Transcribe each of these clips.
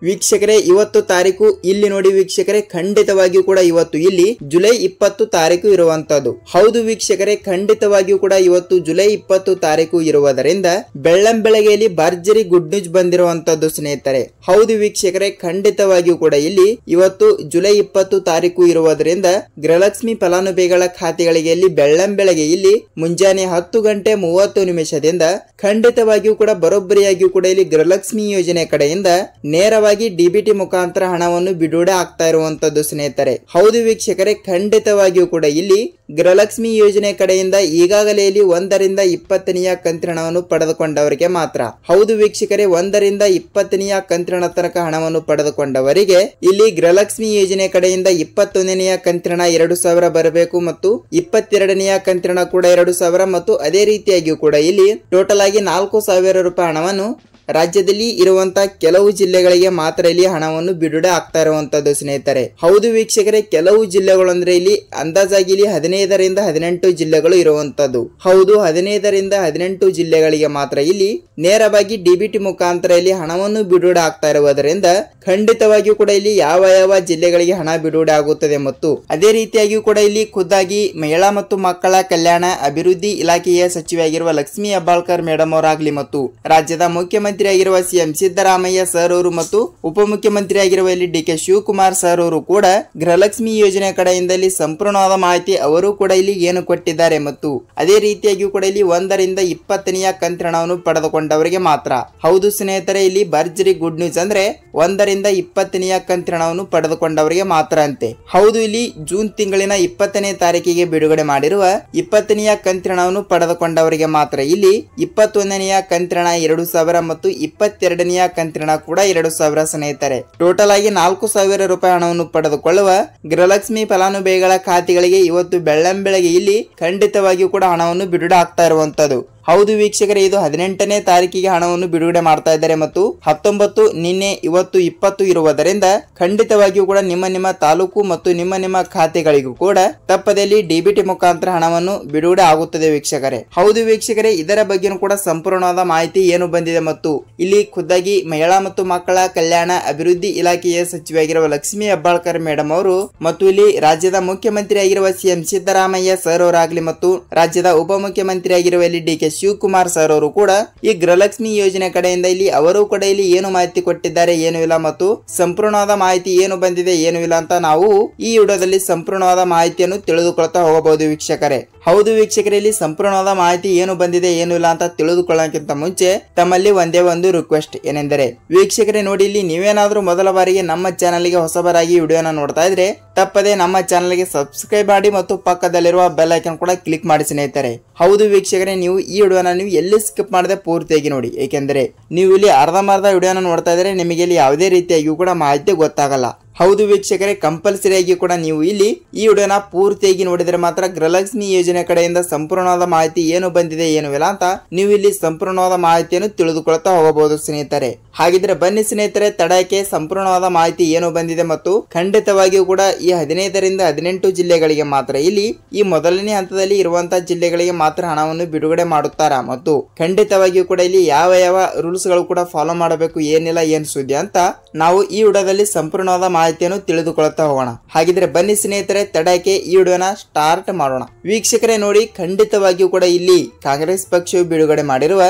ವೀಕ್ಷಕರೇ ಇವತ್ತು ತಾರೀಕು ಇಲ್ಲಿ ನೋಡಿ ವೀಕ್ಷಕರೇ, ಖಂಡಿತವಾಗಿಯೂ ಕೂಡ ಇವತ್ತು ಇಲ್ಲಿ ಜುಲೈ 20 ತಾರೀಕು ಇರುವಂತದ್ದು. ಹೌದು ವೀಕ್ಷಕರೇ, ಖಂಡಿತವಾಗಿಯೂ ಕೂಡ ಇವತ್ತು ಜುಲೈ 20 ತಾರೀಕು ಇರುವುದರಿಂದ ಬೆಳ್ಳಂಬೆಳಗ್ಗೆಯಲ್ಲಿ ಭರ್ಜರಿ ಗುಡ್ ನ್ಯೂಸ್ ಬಂದಿರುವಂತದ್ದು ಸ್ನೇಹಿತರೆ. ಹೌದು ವೀಕ್ಷಕರೇ, ಖಂಡಿತವಾಗಿಯೂ ಕೂಡ ಇಲ್ಲಿ ಇವತ್ತು ಜುಲೈ 20 ತಾರೀಕು ಇರುವುದರಿಂದ ಗೃಹಲಕ್ಷ್ಮಿ ಫಲಾನುಭವಿಗಳ ಖಾತೆಗಳಿಗೆ ಇಲ್ಲಿ ಬೆಳ್ಳಂಬೆಳಗ್ಗೆ ಇಲ್ಲಿ ಮುಂಜಾನೆ 10 ಗಂಟೆ 30 ನಿಮಿಷದಿಂದ ಖಂಡಿತವಾಗಿಯೂ ಕೂಡ ಬರೋಬ್ಬರಿಯಾಗಿಯೂ ಕೂಡ ಇಲ್ಲಿ ಗೃಹಲಕ್ಷ್ಮಿ ಯೋಜನೆ ಕಡೆಯಿಂದ ನೇರವಾಗಿ ಡಿಬಿಟಿ ಮುಖಾಂತರ ಹಣವನ್ನು ಬಿಡುಗಡೆ ಆಗ್ತಾ ಇರುವಂತದ್ದು ಸ್ನೇಹಿತರೆ. ಹೌದು ವೀಕ್ಷಕರೇ, ಖಂಡಿತವಾಗಿಯೂ ಕೂಡ ಇಲ್ಲಿ ಗೃಹಲಕ್ಷ್ಮಿ ಯೋಜನೆ ಕಡೆಯಿಂದ ಈಗಾಗಲೇ ಇಲ್ಲಿ 1 ರಿಂದ 20ನೇ ಕಂತಿನವನ್ನು ಪಡೆದುಕೊಂಡವರಿಗೆ ಮಾತ್ರ. ಹೌದು ವೀಕ್ಷಕರೇ, 1 ರಿಂದ 20ನೇ ಕಂತಿನ ತನಕ ಹಣವನ್ನು ಪಡೆದುಕೊಂಡವರಿಗೆ ಇಲ್ಲಿ ಗೃಹಲಕ್ಷ್ಮಿ ಯೋಜನೆ ಕಡೆಯಿಂದ 21ನೇ ಕಂತಿನ 2000 ಬರಬೇಕು ಮತ್ತು 22ನೇ ಕಂತಿನ ಕೂಡ 2000 ಮತ್ತು ಅದೇ ರೀತಿಯಾಗಿಯೂ ಕೂಡ ಇಲ್ಲಿ ಟೋಟಲ್ ಆಗಿ 4000 ರೂಪಾಯಿ ಹಣವನ್ನು ರಾಜ್ಯದಲ್ಲಿ ಇರುವಂತಹ ಕೆಲವು ಜಿಲ್ಲೆಗಳಿಗೆ ಮಾತ್ರ ಇಲ್ಲಿ ಹಣವನ್ನು ಬಿಡುಗಡೆ ಆಗ್ತಾ ಇರುವಂತದ್ದು ಸ್ನೇಹಿತರೆ. ಹೌದು ವೀಕ್ಷಕರೇ, ಕೆಲವು ಜಿಲ್ಲೆಗಳು ಅಂದ್ರೆ ಇಲ್ಲಿ ಅಂದಾಜಾಗಿ ಇಲ್ಲಿ 15 ರಿಂದ 18 ಜಿಲ್ಲೆಗಳು ಇರುವಂತದ್ದು. ಹೌದು, 15 ರಿಂದ 18 ಜಿಲ್ಲೆಗಳಿಗೆ ಮಾತ್ರ ಇಲ್ಲಿ ನೇರವಾಗಿ ಡಿಬಿಟಿ ಮುಖಾಂತರ ಇಲ್ಲಿ ಹಣವನ್ನು ಬಿಡುಗಡೆ ಆಗ್ತಾ ಇರುವುದರಿಂದ ಖಂಡಿತವಾಗಿಯೂ ಕೂಡ ಇಲ್ಲಿ ಯಾವ ಯಾವ ಜಿಲ್ಲೆಗಳಿಗೆ ಹಣ ಬಿಡುಗಡೆ ಆಗುತ್ತದೆ ಮತ್ತು ಅದೇ ರೀತಿಯಾಗಿಯೂ ಕೂಡ ಇಲ್ಲಿ ಖುದ್ದಾಗಿ ಮಹಿಳಾ ಮತ್ತು ಮಕ್ಕಳ ಕಲ್ಯಾಣ ಅಭಿವೃದ್ಧಿ ಇಲಾಖೆಯ ಸಚಿವೆಯಾಗಿರುವ ಲಕ್ಷ್ಮೀ ಹೆಬ್ಬಾಳ್ಕರ್ ಮೇಡಮ್ ಅವರಾಗ್ಲಿ ಮತ್ತು ರಾಜ್ಯದ ಮುಖ್ಯಮಂತ್ರಿ ಆಗಿರುವ ಸಿಎಂ ಸಿದ್ದರಾಮಯ್ಯ ಸರ್ ಅವರು ಮತ್ತು ಉಪಮುಖ್ಯಮಂತ್ರಿ ಆಗಿರುವ ಇಲ್ಲಿ ಡಿ.ಕೆ. ಶಿವಕುಮಾರ್ ಸರ್ ಅವರು ಕೂಡ ಗೃಹಲಕ್ಷ್ಮಿ ಯೋಜನೆ ಕಡೆಯಿಂದ ಇಲ್ಲಿ ಸಂಪೂರ್ಣವಾದ ಮಾಹಿತಿ ಅವರು ಕೂಡ ಇಲ್ಲಿ ಏನು ಕೊಟ್ಟಿದ್ದಾರೆ ಮತ್ತು ಅದೇ ರೀತಿಯಾಗಿಯೂ ಕೂಡ ಇಲ್ಲಿ 1 ರಿಂದ 20ನೇ ಕಂತಿನವನ್ನು ಪಡೆದುಕೊಂಡವರಿಗೆ ಮಾತ್ರ. ಹೌದು ಸ್ನೇಹಿತರೆ, ಇಲ್ಲಿ ಭರ್ಜರಿ ಗುಡ್ ನ್ಯೂಸ್ ಅಂದ್ರೆ 1 ರಿಂದ 20ನೇ ಕಂತಿನವನ್ನು ಪಡೆದುಕೊಂಡವರಿಗೆ ಮಾತ್ರ ಅಂತೆ. ಹೌದು, ಇಲ್ಲಿ ಜೂನ್ ತಿಂಗಳಿನ 20ನೇ ತಾರೀಕಿಗೆ ಬಿಡುಗಡೆ ಮಾಡಿರುವ 20ನೇ ಕಂತಿನವನ್ನು ಪಡೆದುಕೊಂಡವರಿಗೆ ಮಾತ್ರ ಇಲ್ಲಿ 21ನೇ ಕಂತಿನ 2000 ಮತ್ತು 22ನೇ ಕಂತಿನ ಕೂಡ 2000 ಸ್ನೇಹಿತರೆ. ಟೋಟಲ್ ಆಗಿ 4000 ರೂಪಾಯಿ ಹಣವನ್ನು ಪಡೆದುಕೊಳ್ಳುವ ಗೃಹಲಕ್ಷ್ಮಿ ಫಲಾನುಭವಿಗಳ ಖಾತೆಗಳಿಗೆ ಇವತ್ತು ಬೆಳ್ಳಂಬೆಳಗ್ಗೆ ಇಲ್ಲಿ ಖಂಡಿತವಾಗಿಯೂ ಕೂಡ ಹಣವನ್ನು ಬಿಡುಗಡೆ ಆಗ್ತಾ ಇರುವಂತದ್ದು. ಹೌದು ವೀಕ್ಷಕರೇ, ಇದು 18ನೇ ತಾರೀಕಿಗೆ ಹಣವನ್ನು ಬಿಡುಗಡೆ ಮಾಡ್ತಾ ಇದ್ದಾರೆ ಮತ್ತು 19 ನಿನ್ನೆ ಇವತ್ತು 20 ಇರುವುದರಿಂದ ಖಂಡಿತವಾಗಿಯೂ ಕೂಡ ನಿಮ್ಮ ತಾಲೂಕು ಮತ್ತು ನಿಮ್ಮ ಖಾತೆಗಳಿಗೂ ಕೂಡ ತಪ್ಪದಲ್ಲಿ ಡಿಬಿಟಿ ಮುಖಾಂತರ ಹಣವನ್ನು ಬಿಡುಗಡೆ ಆಗುತ್ತದೆ ವೀಕ್ಷಕರೇ. ಹೌದು ವೀಕ್ಷಕರೇ, ಇದರ ಬಗ್ಗೆನೂ ಕೂಡ ಸಂಪೂರ್ಣವಾದ ಮಾಹಿತಿ ಏನು ಬಂದಿದೆ ಮತ್ತು ಇಲ್ಲಿ ಖುದ್ದಾಗಿ ಮಹಿಳಾ ಮತ್ತು ಮಕ್ಕಳ ಕಲ್ಯಾಣ ಅಭಿವೃದ್ಧಿ ಇಲಾಖೆಯ ಸಚಿವೆಯಾಗಿರುವ ಲಕ್ಷ್ಮೀ ಹೆಬ್ಬಾಳ್ಕರ್ ಮೇಡಮ್ ಅವರು ಮತ್ತು ಇಲ್ಲಿ ರಾಜ್ಯದ ಮುಖ್ಯಮಂತ್ರಿ ಆಗಿರುವ ಸಿಎಂ ಸಿದ್ದರಾಮಯ್ಯ ಸರ್ ಅವರಾಗ್ಲಿ ಮತ್ತು ರಾಜ್ಯದ ಉಪಮುಖ್ಯಮಂತ್ರಿ ಆಗಿರುವ ಇಲ್ಲಿ ಡಿ.ಕೆ. ಶಿವಕುಮಾರ್ ಸರ್ ಅವರು ಕೂಡ ಈ ಗೃಹಲಕ್ಷ್ಮಿ ಯೋಜನೆ ಕಡೆಯಿಂದ ಇಲ್ಲಿ ಅವರು ಕೂಡ ಇಲ್ಲಿ ಏನು ಮಾಹಿತಿ ಕೊಟ್ಟಿದ್ದಾರೆ ಏನು ಇಲ್ಲ ಮತ್ತು ಸಂಪೂರ್ಣವಾದ ಮಾಹಿತಿ ಏನು ಬಂದಿದೆ ಏನು ಇಲ್ಲ ಅಂತ ನಾವು ಈ ವಿಡಿಯೋದಲ್ಲಿ ಸಂಪೂರ್ಣವಾದ ಮಾಹಿತಿಯನ್ನು ತಿಳಿದುಕೊಳ್ತಾ ಹೋಗಬಹುದು ವೀಕ್ಷಕರೇ. ಹೌದು ವೀಕ್ಷಕರೇ, ಇಲ್ಲಿ ಸಂಪೂರ್ಣವಾದ ಮಾಹಿತಿ ಏನು ಬಂದಿದೆ ಏನು ಇಲ್ಲ ಅಂತ ತಿಳಿದುಕೊಳ್ಳೋಕ್ಕಿಂತ ಮುಂಚೆ ತಮ್ಮಲ್ಲಿ ಒಂದೇ ಒಂದು ರಿಕ್ವೆಸ್ಟ್ ಏನೆಂದರೆ ವೀಕ್ಷಕರೇ ನೋಡಿ, ಇಲ್ಲಿ ನೀವೇನಾದ್ರೂ ಮೊದಲ ಬಾರಿಗೆ ನಮ್ಮ ಚಾನಲ್ಗೆ ಹೊಸಬರಾಗಿ ವಿಡಿಯೋನ ನೋಡ್ತಾ ಇದ್ರೆ ತಪ್ಪದೆ ನಮ್ಮ ಚಾನಲ್ಗೆ ಸಬ್ಸ್ಕ್ರೈಬ್ ಮಾಡಿ ಮತ್ತು ಪಕ್ಕದಲ್ಲಿರುವ ಬೆಲ್ ಐಕಾನ್ ಕೂಡ ಕ್ಲಿಕ್ ಮಾಡಿ ಸ್ನೇಹಿತರೆ. ಹೌದು ವೀಕ್ಷಕರೇ, ನೀವು ಈ ವಿಡಿಯೋನ ನೀವು ಎಲ್ಲಿ ಸ್ಕಿಪ್ ಮಾಡದೆ ಪೂರ್ತಿಯಾಗಿ ನೋಡಿ, ಏಕೆಂದರೆ ನೀವು ಇಲ್ಲಿ ಅರ್ಧಂಬರ್ಧ ವಿಡಿಯೋನ ನೋಡ್ತಾ ಇದ್ರೆ ನಿಮಗೆ ಇಲ್ಲಿ ಯಾವುದೇ ರೀತಿಯಾಗಿಯೂ ಕೂಡ ಮಾಹಿತಿ ಗೊತ್ತಾಗಲ್ಲ. ಹೌದು ವೀಕ್ಷಕರೇ, ಕಂಪಲ್ಸರಿಯಾಗಿ ಕೂಡ ನೀವು ಇಲ್ಲಿ ಈ ವಿಡಿಯೋನ ಪೂರ್ತಿಯಾಗಿ ನೋಡಿದರೆ ಮಾತ್ರ ಗೃಹಲಕ್ಷ್ಮಿ ಯೋಜನೆ ಕಡೆಯಿಂದ ಸಂಪೂರ್ಣವಾದ ಮಾಹಿತಿ ಏನು ಬಂದಿದೆ ಏನು ಇಲ್ಲ ಅಂತ ನೀವು ಇಲ್ಲಿ ಸಂಪೂರ್ಣವಾದ ಮಾಹಿತಿಯನ್ನು ತಿಳಿದುಕೊಳ್ತಾ ಹೋಗಬಹುದು ಸ್ನೇಹಿತರೆ. ಹಾಗಿದ್ರೆ ಬನ್ನಿ ಸ್ನೇಹಿತರೆ, ತಡಕ್ಕೆ ಸಂಪೂರ್ಣವಾದ ಮಾಹಿತಿ ಏನು ಬಂದಿದೆ ಮತ್ತು ಖಂಡಿತವಾಗಿಯೂ ಕೂಡ ಈ 15 ರಿಂದ 18 ಜಿಲ್ಲೆಗಳಿಗೆ ಮಾತ್ರ ಇಲ್ಲಿ ಈ ಮೊದಲನೇ ಹಂತದಲ್ಲಿ ಇರುವಂತಹ ಜಿಲ್ಲೆಗಳಿಗೆ ಮಾತ್ರ ಹಣವನ್ನು ಬಿಡುಗಡೆ ಮಾಡುತ್ತಾರಾ ಮತ್ತು ಖಂಡಿತವಾಗಿಯೂ ಕೂಡ ಇಲ್ಲಿ ಯಾವ ಯಾವ ರೂಲ್ಸ್ ಗಳು ಕೂಡ ಫಾಲೋ ಮಾಡಬೇಕು ಏನಿಲ್ಲ ಏನ್ ಸುದ್ದಿ ಅಂತ ನಾವು ಈ ವಿಡಿಯೋದಲ್ಲಿ ಸಂಪೂರ್ಣವಾದ ಮಾಹಿತಿಯನ್ನು ತಿಳಿದುಕೊಳ್ಳುತ್ತಾ ಹೋಗೋಣ. ಹಾಗಿದ್ರೆ ಬನ್ನಿ ಸ್ನೇಹಿತರೆ, ತಡಕ್ಕೆ ಈ ವಿಡಿಯೋನ ಸ್ಟಾರ್ಟ್ ಮಾಡೋಣ. ವೀಕ್ಷಕರೇ ನೋಡಿ, ಖಂಡಿತವಾಗಿಯೂ ಕೂಡ ಇಲ್ಲಿ ಕಾಂಗ್ರೆಸ್ ಪಕ್ಷವು ಬಿಡುಗಡೆ ಮಾಡಿರುವ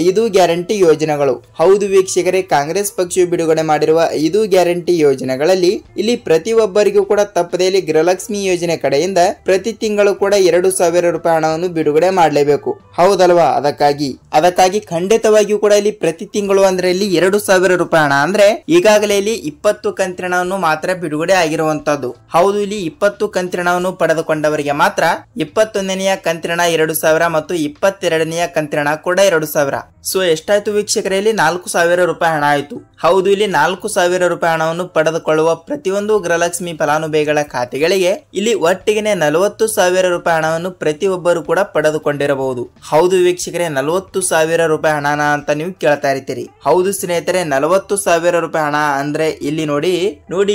5 ಗ್ಯಾರಂಟಿ ಯೋಜನೆಗಳು. ಹೌದು ವೀಕ್ಷಕರೇ, ಕಾಂಗ್ರೆಸ್ ಪಕ್ಷವು ಬಿಡುಗಡೆ ಮಾಡಿರುವ 5 ಗ್ಯಾರಂಟಿ ಯೋಜನೆಗಳಲ್ಲಿ ಇಲ್ಲಿ ಪ್ರತಿಯೊಬ್ಬರಿಗೂ ಕೂಡ ತಪ್ಪದೆಯಲ್ಲಿ ಗೃಹಲಕ್ಷ್ಮಿ ಯೋಜನೆ ಕಡೆಯಿಂದ ಪ್ರತಿ ತಿಂಗಳು ಕೂಡ 2000 ರೂಪಾಯಿ ಹಣವನ್ನು ಬಿಡುಗಡೆ ಮಾಡಲೇಬೇಕು. ಹೌದಲ್ವಾ? ಅದಕ್ಕಾಗಿ ಖಂಡಿತವಾಗಿಯೂ ಕೂಡ ಇಲ್ಲಿ ಪ್ರತಿ ತಿಂಗಳು ಅಂದ್ರೆ ಇಲ್ಲಿ 2000 ರೂಪಾಯಿ ಹಣ ಅಂದ್ರೆ ಈಗಾಗಲೇ ಇಲ್ಲಿ 20 ಕಂತಿನವನ್ನು ಮಾತ್ರ ಬಿಡುಗಡೆ ಆಗಿರುವಂತದ್ದು. ಹೌದು, ಇಲ್ಲಿ 20 ಕಂತಿನವನ್ನು ಪಡೆದುಕೊಂಡವರಿಗೆ ಮಾತ್ರ 21ನೇ ಕಂತಿನ 2000 ಮತ್ತು 22ನೇ ಕಂತಿನ ಕೂಡ 2000. ಸೊ ಎಷ್ಟಾಯ್ತು ವೀಕ್ಷಕರೇ, ಇಲ್ಲಿ 4000 ರೂಪಾಯಿ ಹಣ ಆಯ್ತು. ಹೌದು, ಇಲ್ಲಿ 4000 ರೂಪಾಯಿ ಹಣವನ್ನು ಪಡೆದುಕೊಳ್ಳುವ ಪ್ರತಿಯೊಂದು ಗೃಹಲಕ್ಷ್ಮಿ ಫಲಾನುಭವಿಗಳ ಖಾತೆಗಳಿಗೆ ಇಲ್ಲಿ ಒಟ್ಟಿಗೆ 40,000 ರೂಪಾಯಿ ಹಣವನ್ನು ಪ್ರತಿಯೊಬ್ಬರು ಕೂಡ ಪಡೆದುಕೊಂಡಿರಬಹುದು. ಹೌದು ವೀಕ್ಷಕರೇ, 40,000 ರೂಪಾಯಿ ಹಣನ ಅಂತ ನೀವು ಕೇಳ್ತಾ ಇರ್ತೀರಿ. ಹೌದು ಸ್ನೇಹಿತರೆ, 40,000 ರೂಪಾಯಿ ಹಣ ಅಂದ್ರೆ ಇಲ್ಲಿ ನೋಡಿ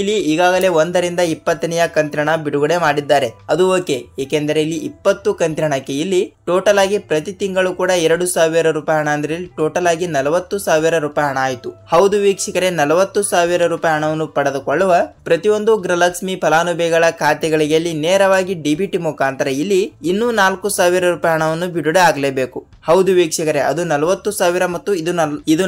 ಇಲ್ಲಿ ಈಗಾಗಲೇ 1 ರಿಂದ 20ನೇ ಕಂತಿನ ಬಿಡುಗಡೆ ಮಾಡಿದ್ದಾರೆ. ಅದು ಓಕೆ, ಏಕೆಂದರೆ ಇಲ್ಲಿ 20 ಕಂತಿನಕ್ಕೆ ಇಲ್ಲಿ ಟೋಟಲ್ ಆಗಿ ಪ್ರತಿ ತಿಂಗಳು ಕೂಡ 2000 ರೂಪಾಯಿ ಹಣ ಅಂದ್ರೆ ಟೋಟಲ್ ಆಗಿ 40,000 ರೂಪಾಯಿ ಹಣ ಆಯಿತು. ಹೌದು ವೀಕ್ಷಕರೇ, 40,000 ರೂಪಾಯಿ ಹಣವನ್ನು ಪಡೆದುಕೊಳ್ಳುವ ಪ್ರತಿಯೊಂದು ಗೃಹಲಕ್ಷ್ಮಿ ಫಲಾನುಭವಿಗಳ ಖಾತೆಗಳಿಗೆ ಇಲ್ಲಿ ನೇರವಾಗಿ ಡಿಬಿಟಿ ಮುಖಾಂತರ ಇಲ್ಲಿ ಇನ್ನೂ 4,000 ರೂಪಾಯಿ ಹಣವನ್ನು ಬಿಡುಗಡೆ ಆಗಲೇಬೇಕು. ಹೌದು ವೀಕ್ಷಕರೇ, ಅದು 40,000 ಮತ್ತು ಇದು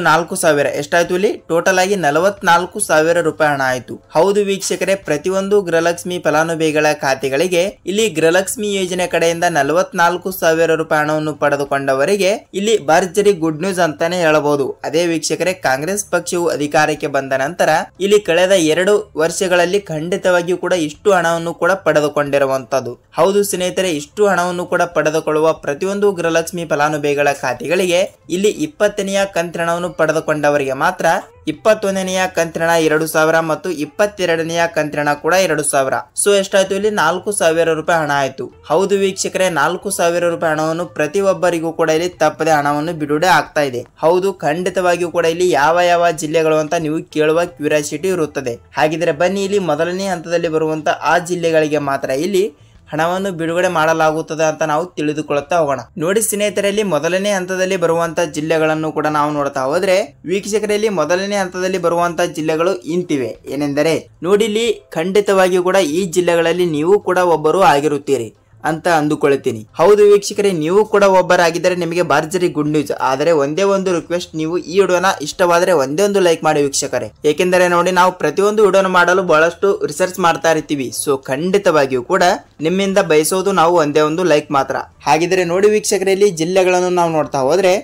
4,000 ಎಷ್ಟಾಯ್ತು? ಇಲ್ಲಿ ಟೋಟಲ್ ಆಗಿ 44,000 ರೂಪಾಯಿ ಹಣ ಆಯ್ತು. ಹೌದು ವೀಕ್ಷಕರೇ, ಪ್ರತಿಯೊಂದು ಗೃಹಲಕ್ಷ್ಮಿ ಫಲಾನುಭವಿಗಳ ಖಾತೆಗಳಿಗೆ ಇಲ್ಲಿ ಗೃಹಲಕ್ಷ್ಮಿ ಯೋಜನೆ ಕಡೆಯಿಂದ 44,000 ರೂಪಾಯಿ ಹಣವನ್ನು ಪಡೆದುಕೊಂಡವರಿಗೆ ಇಲ್ಲಿ ಭರ್ಜರಿ ಗುಡ್ ನ್ಯೂಸ್ ಅಂತಾನೆ ಹೇಳಬಹುದು. ಅದೇ ವೀಕ್ಷಕರೇ, ಕಾಂಗ್ರೆಸ್ ಪಕ್ಷವು ಅಧಿಕಾರಕ್ಕೆ ಬಂದ ನಂತರ ಇಲ್ಲಿ ಕಳೆದ 2 ವರ್ಷಗಳಲ್ಲಿ ಖಂಡಿತವಾಗಿಯೂ ಕೂಡ ಇಷ್ಟು ಹಣವನ್ನು ಕೂಡ ಪಡೆದುಕೊಂಡಿರುವಂತದ್ದು. ಹೌದು ಸ್ನೇಹಿತರೆ, ಇಷ್ಟು ಹಣವನ್ನು ಕೂಡ ಪಡೆದುಕೊಳ್ಳುವ ಪ್ರತಿಯೊಂದು ಗೃಹಲಕ್ಷ್ಮಿ ಫಲಾನುಭವಿಗಳ ಖಾತೆಗಳಿಗೆ ಇಲ್ಲಿ 20ನೆಯ ಕಂತಿನವನ್ನು ಪಡೆದುಕೊಂಡವರಿಗೆ ಮಾತ್ರ 21ನೆಯ ಕಂತಿನ 2,000 ಮತ್ತು 22ನೆಯ ಕಂತಿನ ಕೂಡ 2,000. ಸೊ ಎಷ್ಟಾಯ್ತು? ಇಲ್ಲಿ 4,000 ರೂಪಾಯಿ ಹಣ ಆಯ್ತು. ಹೌದು ವೀಕ್ಷಕರೇ, 4,000 ರೂಪಾಯಿ ಹಣವನ್ನು ಪ್ರತಿಯೊಬ್ಬರಿಗೂ ಕೂಡ ಇಲ್ಲಿ ತಪ್ಪದೆ ಹಣವನ್ನು ಬಿಡುಗಡೆ ಆಗ್ತಾ ಇದೆ. ಹೌದು, ಖಂಡಿತವಾಗಿಯೂ ಕೂಡ ಇಲ್ಲಿ ಯಾವ ಜಿಲ್ಲೆಗಳು ಅಂತ ನೀವು ಕೇಳುವ ಕ್ಯೂರಿಯಾಸಿಟಿ ಇರುತ್ತದೆ. ಹಾಗಿದ್ರೆ ಬನ್ನಿ, ಇಲ್ಲಿ ಮೊದಲನೇ ಹಂತದಲ್ಲಿ ಬರುವಂತ ಆ ಜಿಲ್ಲೆಗಳಿಗೆ ಮಾತ್ರ ಇಲ್ಲಿ ಹಣವನ್ನು ಬಿಡುಗಡೆ ಮಾಡಲಾಗುತ್ತದೆ ಅಂತ ನಾವು ತಿಳಿದುಕೊಳ್ಳುತ್ತಾ ಹೋಗೋಣ. ನೋಡಿ ಸ್ನೇಹಿತರಲ್ಲಿ, ಮೊದಲನೇ ಹಂತದಲ್ಲಿ ಬರುವಂತ ಜಿಲ್ಲೆಗಳನ್ನು ಕೂಡ ನಾವು ನೋಡ್ತಾ ಹೋದ್ರೆ ವೀಕ್ಷಕರಲ್ಲಿ ಮೊದಲನೇ ಹಂತದಲ್ಲಿ ಬರುವಂತ ಜಿಲ್ಲೆಗಳು ಇಂತಿವೆ. ಏನೆಂದರೆ ನೋಡಿ, ಇಲ್ಲಿ ಖಂಡಿತವಾಗಿಯೂ ಕೂಡ ಈ ಜಿಲ್ಲೆಗಳಲ್ಲಿ ನೀವು ಕೂಡ ಒಬ್ಬರು ಆಗಿರುತ್ತೀರಿ ಅಂತ ಅಂದುಕೊಳ್ತೀನಿ. ಹೌದು ವೀಕ್ಷಕರೇ, ನೀವು ಕೂಡ ಒಬ್ಬರಾಗಿದ್ದರೆ ನಿಮಗೆ ಭರ್ಜರಿ ಗುಡ್ ನ್ಯೂಸ್. ಆದರೆ ಒಂದೇ ಒಂದು ರಿಕ್ವೆಸ್ಟ್, ನೀವು ಈ ವಿಡಿಯೋನ ಇಷ್ಟವಾದರೆ ಒಂದೇ ಒಂದು ಲೈಕ್ ಮಾಡಿ ವೀಕ್ಷಕರೇ. ಏಕೆಂದರೆ ನೋಡಿ, ನಾವು ಪ್ರತಿಯೊಂದು ವಿಡಿಯೋನ ಮಾಡಲು ಬಹಳಷ್ಟು ರಿಸರ್ಚ್ ಮಾಡ್ತಾ ಇರ್ತೀವಿ. ಸೊ ಖಂಡಿತವಾಗಿಯೂ ಕೂಡ ನಿಮ್ಮಿಂದ ಬಯಸೋದು ನಾವು ಒಂದೇ ಒಂದು ಲೈಕ್ ಮಾತ್ರ. ಹಾಗಿದ್ರೆ ನೋಡಿ ವೀಕ್ಷಕರೇ, ಇಲ್ಲಿ ಜಿಲ್ಲೆಗಳನ್ನು ನಾವು ನೋಡ್ತಾ ಹೋದ್ರೆ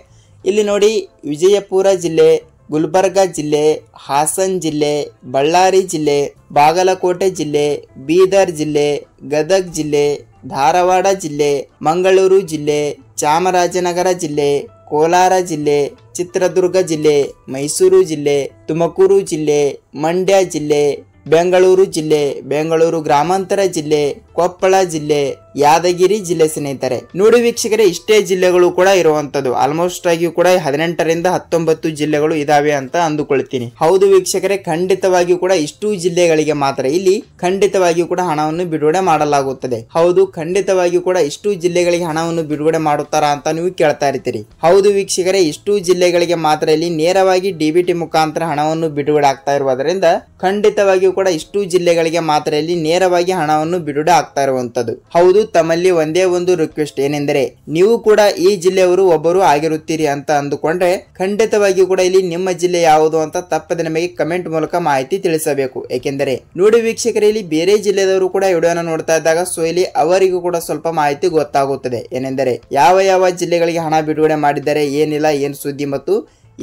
ಇಲ್ಲಿ ನೋಡಿ, ವಿಜಯಪುರ ಜಿಲ್ಲೆ, ಗುಲ್ಬರ್ಗಾ ಜಿಲ್ಲೆ, ಹಾಸನ್ ಜಿಲ್ಲೆ, ಬಳ್ಳಾರಿ ಜಿಲ್ಲೆ, ಬಾಗಲಕೋಟೆ ಜಿಲ್ಲೆ, ಬೀದರ್ ಜಿಲ್ಲೆ, ಗದಗ್ ಜಿಲ್ಲೆ, ಧಾರವಾಡ ಜಿಲ್ಲೆ, ಮಂಗಳೂರು ಜಿಲ್ಲೆ, ಚಾಮರಾಜನಗರ ಜಿಲ್ಲೆ, ಕೋಲಾರ ಜಿಲ್ಲೆ, ಚಿತ್ರದುರ್ಗ ಜಿಲ್ಲೆ, ಮೈಸೂರು ಜಿಲ್ಲೆ, ತುಮಕೂರು ಜಿಲ್ಲೆ, ಮಂಡ್ಯ ಜಿಲ್ಲೆ, ಬೆಂಗಳೂರು ಜಿಲ್ಲೆ, ಬೆಂಗಳೂರು ಗ್ರಾಮಾಂತರ ಜಿಲ್ಲೆ, ಕೊಪ್ಪಳ ಜಿಲ್ಲೆ, ಯಾದಗಿರಿ ಜಿಲ್ಲೆ. ಸ್ನೇಹಿತರೆ ನೋಡಿ ವೀಕ್ಷಕರೇ, ಇಷ್ಟೇ ಜಿಲ್ಲೆಗಳು ಕೂಡ ಇರುವಂತದ್ದು. ಆಲ್ಮೋಸ್ಟ್ ಆಗಿ ಕೂಡ 18ರಿಂದ 19 ಜಿಲ್ಲೆಗಳು ಇದಾವೆ ಅಂತ ಅಂದುಕೊಳ್ತೀನಿ. ಹೌದು ವೀಕ್ಷಕರೇ, ಖಂಡಿತವಾಗಿಯೂ ಕೂಡ ಇಷ್ಟು ಜಿಲ್ಲೆಗಳಿಗೆ ಮಾತ್ರ ಇಲ್ಲಿ ಖಂಡಿತವಾಗಿಯೂ ಕೂಡ ಹಣವನ್ನು ಬಿಡುಗಡೆ ಮಾಡಲಾಗುತ್ತದೆ. ಹೌದು, ಖಂಡಿತವಾಗಿಯೂ ಕೂಡ ಇಷ್ಟು ಜಿಲ್ಲೆಗಳಿಗೆ ಹಣವನ್ನು ಬಿಡುಗಡೆ ಮಾಡುತ್ತಾರಾ ಅಂತ ನೀವು ಕೇಳ್ತಾ ಇರ್ತೀರಿ. ಹೌದು ವೀಕ್ಷಕರೇ, ಇಷ್ಟು ಜಿಲ್ಲೆಗಳಿಗೆ ಮಾತ್ರ ಇಲ್ಲಿ ನೇರವಾಗಿ ಡಿಬಿಟಿ ಮುಖಾಂತರ ಹಣವನ್ನು ಬಿಡುಗಡೆ ಆಗ್ತಾ ಇರುವುದರಿಂದ ಖಂಡಿತವಾಗಿಯೂ ಕೂಡ ಇಷ್ಟು ಜಿಲ್ಲೆಗಳಿಗೆ ಮಾತ್ರ ಇಲ್ಲಿ ನೇರವಾಗಿ ಹಣವನ್ನು ಬಿಡುಗಡೆ ಆಗ್ತಾ ಇರುವಂತದ್ದು. ಹೌದು, ತಮ್ಮಲ್ಲಿ ಒಂದೇ ಒಂದು ರಿಕ್ವೆಸ್ಟ್ ಏನೆಂದರೆ ನೀವು ಕೂಡ ಈ ಜಿಲ್ಲೆಯವರು ಒಬ್ಬರು ಆಗಿರುತ್ತೀರಿ ಅಂತ ಅಂದುಕೊಂಡ್ರೆ ಖಂಡಿತವಾಗಿಯೂ ಕೂಡ ಇಲ್ಲಿ ನಿಮ್ಮ ಜಿಲ್ಲೆ ಯಾವುದು ಅಂತ ತಪ್ಪದೆ ನಮಗೆ ಕಮೆಂಟ್ ಮೂಲಕ ಮಾಹಿತಿ ತಿಳಿಸಬೇಕು. ಏಕೆಂದರೆ ನೋಡಿ ವೀಕ್ಷಕರೇ, ಇಲ್ಲಿ ಬೇರೆ ಜಿಲ್ಲೆದವರು ಕೂಡ ವಿಡಿಯೋನ ನೋಡ್ತಾ ಇದ್ದಾಗ ಸೊ ಇಲ್ಲಿ ಅವರಿಗೂ ಕೂಡ ಸ್ವಲ್ಪ ಮಾಹಿತಿ ಗೊತ್ತಾಗುತ್ತದೆ. ಏನೆಂದರೆ ಯಾವ ಜಿಲ್ಲೆಗಳಿಗೆ ಹಣ ಬಿಡುಗಡೆ ಮಾಡಿದ್ದಾರೆ, ಏನಿಲ್ಲ, ಏನ್ ಸುದ್ದಿ ಮತ್ತು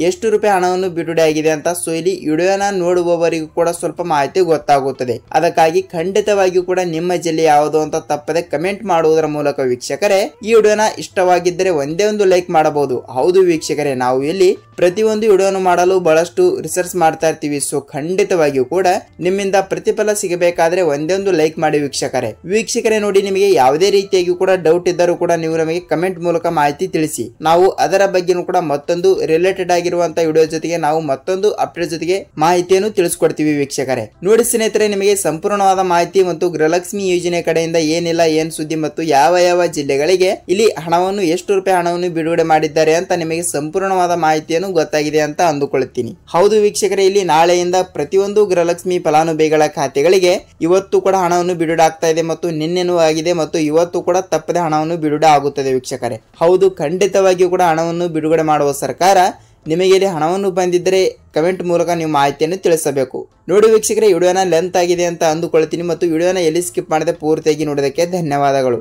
ಎಷ್ಟು ರೂಪಾಯಿ ಹಣವನ್ನು ಬಿಡುಗಡೆ ಆಗಿದೆ ಅಂತ ಸೊ ಇಲ್ಲಿ ವಿಡಿಯೋನ ನೋಡುವವರಿಗೂ ಕೂಡ ಸ್ವಲ್ಪ ಮಾಹಿತಿ ಗೊತ್ತಾಗುತ್ತದೆ. ಅದಕ್ಕಾಗಿ ಖಂಡಿತವಾಗಿಯೂ ಕೂಡ ನಿಮ್ಮ ಜಿಲ್ಲೆ ಯಾವುದು ಅಂತ ತಪ್ಪದೆ ಕಮೆಂಟ್ ಮಾಡುವುದರ ಮೂಲಕ ವೀಕ್ಷಕರೇ ಈ ವಿಡಿಯೋನ ಇಷ್ಟವಾಗಿದ್ದರೆ ಒಂದೇ ಒಂದು ಲೈಕ್ ಮಾಡಬಹುದು. ಹೌದು ವೀಕ್ಷಕರೇ, ನಾವು ಇಲ್ಲಿ ಪ್ರತಿಯೊಂದು ವಿಡಿಯೋನು ಮಾಡಲು ಬಹಳಷ್ಟು ರಿಸರ್ಚ್ ಮಾಡ್ತಾ ಇರ್ತೀವಿ. ಸೊ ಖಂಡಿತವಾಗಿಯೂ ಕೂಡ ನಿಮ್ಮಿಂದ ಪ್ರತಿಫಲ ಸಿಗಬೇಕಾದ್ರೆ ಒಂದೇ ಒಂದು ಲೈಕ್ ಮಾಡಿ ವೀಕ್ಷಕರೇ ನೋಡಿ, ನಿಮಗೆ ಯಾವುದೇ ರೀತಿಯಾಗಿ ಕೂಡ ಡೌಟ್ ಇದ್ದರೂ ಕೂಡ ನೀವು ನಮಗೆ ಕಮೆಂಟ್ ಮೂಲಕ ಮಾಹಿತಿ ತಿಳಿಸಿ. ನಾವು ಅದರ ಬಗ್ಗೆನೂ ಕೂಡ ಮತ್ತೊಂದು ರಿಲೇಟೆಡ್ ಆಗಿರುವಂತಹ ವಿಡಿಯೋ ಜೊತೆಗೆ ನಾವು ಮತ್ತೊಂದು ಅಪ್ಡೇಟ್ ಜೊತೆಗೆ ಮಾಹಿತಿಯನ್ನು ತಿಳಿಸ್ಕೊಡ್ತೀವಿ ವೀಕ್ಷಕರೇ. ನೋಡಿ ಸ್ನೇಹಿತರೆ, ನಿಮಗೆ ಸಂಪೂರ್ಣವಾದ ಮಾಹಿತಿ ಮತ್ತು ಗೃಹಲಕ್ಷ್ಮಿ ಯೋಜನೆ ಕಡೆಯಿಂದ ಏನಿಲ್ಲ, ಏನ್ ಸುದ್ದಿ ಮತ್ತು ಯಾವ ಜಿಲ್ಲೆಗಳಿಗೆ ಇಲ್ಲಿ ಹಣವನ್ನು ಎಷ್ಟು ರೂಪಾಯಿ ಹಣವನ್ನು ಬಿಡುಗಡೆ ಮಾಡಿದ್ದಾರೆ ಅಂತ ನಿಮಗೆ ಸಂಪೂರ್ಣವಾದ ಮಾಹಿತಿಯನ್ನು ಗೊತ್ತಾಗಿದೆ ಅಂತ ಅಂದುಕೊಳ್ಳುತ್ತೀನಿ. ಹೌದು ವೀಕ್ಷಕರೇ, ಇಲ್ಲಿ ನಾಳೆಯಿಂದ ಪ್ರತಿಯೊಂದು ಗೃಹಲಕ್ಷ್ಮಿ ಫಲಾನುಭವಿಗಳ ಖಾತೆಗಳಿಗೆ ಇವತ್ತು ಕೂಡ ಹಣವನ್ನು ಬಿಡುಗಡೆ ಆಗ್ತಾ ಇದೆ ಮತ್ತು ನಿನ್ನೆನೂ ಆಗಿದೆ ಮತ್ತು ಇವತ್ತು ಕೂಡ ತಪ್ಪದೆ ಹಣವನ್ನು ಬಿಡುಗಡೆ ಆಗುತ್ತದೆ ವೀಕ್ಷಕರೇ. ಹೌದು, ಖಂಡಿತವಾಗಿಯೂ ಕೂಡ ಹಣವನ್ನು ಬಿಡುಗಡೆ ಮಾಡುವ ಸರ್ಕಾರ ನಿಮಗೆ ಇಲ್ಲಿ ಹಣವನ್ನು ಬಂದಿದ್ದರೆ ಕಮೆಂಟ್ ಮೂಲಕ ನೀವು ಮಾಹಿತಿಯನ್ನು ತಿಳಿಸಬೇಕು. ನೋಡಿ ವೀಕ್ಷಕರೇ, ವಿಡಿಯೋನ ಲೆಂತ್ ಆಗಿದೆ ಅಂತ ಅಂದುಕೊಳ್ತೀನಿ ಮತ್ತು ವಿಡಿಯೋನ ಎಲ್ಲಿ ಸ್ಕಿಪ್ ಮಾಡದೆ ಪೂರ್ತಿಯಾಗಿ ನೋಡೋದಕ್ಕೆ ಧನ್ಯವಾದಗಳು.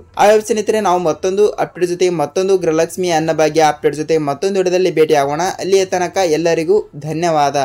ಸ್ನೇಹಿತರೆ, ನಾವು ಮತ್ತೊಂದು ಅಪ್ಡೇಟ್ ಜೊತೆಗೆ ಮತ್ತೊಂದು ಗೃಹಲಕ್ಷ್ಮಿ ಅನ್ನಭಾಗ್ಯ ಅಪ್ಡೇಟ್ ಜೊತೆಗೆ ಮತ್ತೊಂದು ವಿಡಿಯೋದಲ್ಲಿ ಭೇಟಿ ಆಗೋಣ. ಅಲ್ಲಿಯ ತನಕ ಎಲ್ಲರಿಗೂ ಧನ್ಯವಾದ.